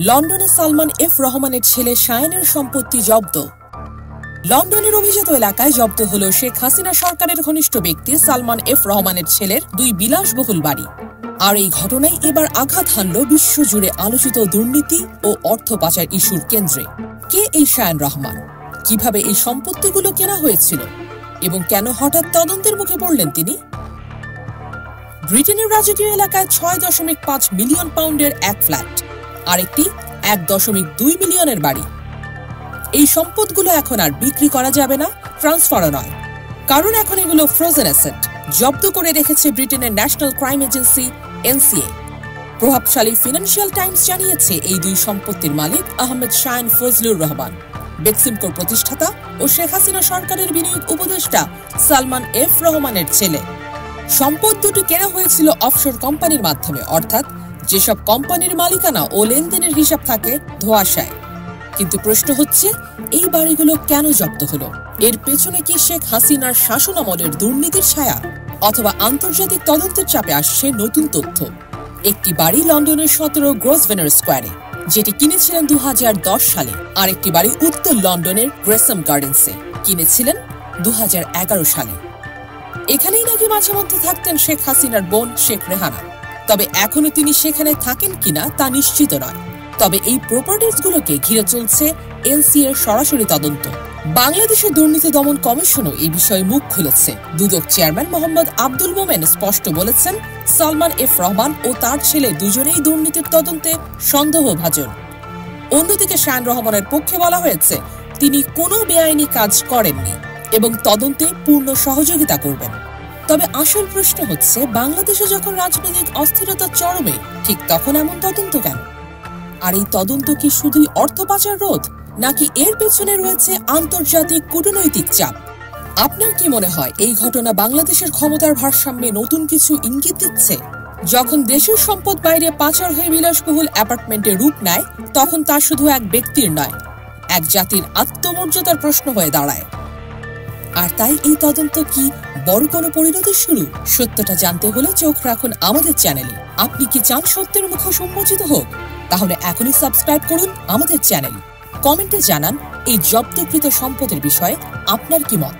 লন্ডনে সালমান এফ রহমানের ছেলে শায়ানের সম্পত্তি জব্দ। লন্ডনের অভিজাত এলাকায় জব্দ হল শেখ হাসিনা সরকারের ঘনিষ্ঠ ব্যক্তি সালমান এফ রহমানের ছেলের 2 বিলাসবহুল বাড়ি। আর এই ঘটনায় এবার আঘাত হানল বিশ্বজুড়ে আলোচিত দুর্নীতি ও অর্থ পাচার ইস্যুর কেন্দ্রে। কে এই শায়ান রহমান, কিভাবে এই সম্পত্তিগুলো কেনা হয়েছিল এবং কেন হঠাৎ তদন্তের মুখে পড়লেন তিনি? ব্রিটেনের রাজকীয় এলাকায় 6.5 মিলিয়ন পাউন্ডের এক ফ্ল্যাট, আরেকটি 1.2 মিলিয়নের বাড়ি। এই সম্পদগুলো এখন আর বিক্রি করা যাবে না, ট্রান্সফারও নয়, কারণ এখন এগুলো ফ্রোজেন অ্যাসেট। জব্দ করে রেখেছে ব্রিটেনের ন্যাশনাল ক্রাইম এজেন্সি NCA। প্রভাবশালী ফিনান্সিয়াল টাইমস জানিয়েছে এই 2 সম্পত্তির মালিক আহমেদ শায়ান ফজলুর রহমান, বেক্সিমকোর প্রতিষ্ঠাতা ও শেখ হাসিনা সরকারের বিনিয়োগ উপদেষ্টা সালমান এফ রহমানের ছেলে। সম্পদ দুটি কেনা হয়েছিল অফশোর কোম্পানির মাধ্যমে, অর্থাৎ যেসব কোম্পানির মালিকানা ও লেনদেনের হিসাব থাকে ধোঁয়াশায়। কিন্তু প্রশ্ন হচ্ছে, এই বাড়িগুলো কেন জব্দ হলো? এর পেছনে কি শেখ হাসিনার শাসনামলের দুর্নীতির ছায়া, অথবা আন্তর্জাতিক তদন্তের চাপে আসছে নতুন তথ্য? একটি বাড়ি লন্ডনের 17 গ্রসভেনার স্কোয়ারে, যেটি কিনেছিলেন 2010 সালে। আরেকটি বাড়ি উত্তর লন্ডনের গ্রেসাম গার্ডেন্সে, কিনেছিলেন 2011 সালে। এখানেই নাকি মাঝে মধ্যে থাকতেন শেখ হাসিনার বোন শেখ রেহানা। তবে এখনো তিনি সেখানে থাকেন কিনা তা নিশ্চিত নয়। তবে এই প্রপার্টিজগুলোকে ঘিরে চলছে NCA এর সরাসরি তদন্ত। বাংলাদেশের দুর্নীতি দমন কমিশনও এই বিষয়ে মুখ খুলেছে। দুদক চেয়ারম্যান মোহাম্মদ আব্দুল মোমেন স্পষ্ট বলেছেন, সালমান এফ রহমান ও তার ছেলে দুজনেই দুর্নীতির তদন্তে সন্দেহভাজন। অন্যদিকে শায়ান রহমানের পক্ষে বলা হয়েছে, তিনি কোনো বেআইনি কাজ করেননি এবং তদন্তে পূর্ণ সহযোগিতা করবেন। তবে আসল প্রশ্ন হচ্ছে, বাংলাদেশে যখন রাজনৈতিক অস্থিরতা চরমে, ঠিক তখন এমন তদন্ত কেন? আর এই তদন্ত কি শুধুই অর্থ পাচার রোধ, নাকি এর পেছনে রয়েছে আন্তর্জাতিক কূটনৈতিক চাপ? আপনার কি মনে হয় এই ঘটনা বাংলাদেশের ক্ষমতার ভারসাম্যে নতুন কিছু ইঙ্গিত দিচ্ছে? যখন দেশের সম্পদ বাইরে পাচার হয়ে বিলাসবহুল অ্যাপার্টমেন্টে রূপ নেয়, তখন তা শুধু এক ব্যক্তির নয়, এক জাতির আত্মমর্যাদার প্রশ্ন হয়ে দাঁড়ায়। আর তাই এই তদন্ত কি বড় কোনো পরিণতির শুরু? সত্যটা জানতে হলে চোখ রাখুন আমাদের চ্যানেলে। আপনি কি চান সত্যের মুখোশ উন্মোচিত হোক? তাহলে এখনই সাবস্ক্রাইব করুন আমাদের চ্যানেল। কমেন্টে জানান এই জব্দকৃত সম্পদের বিষয়ে আপনার কি মত।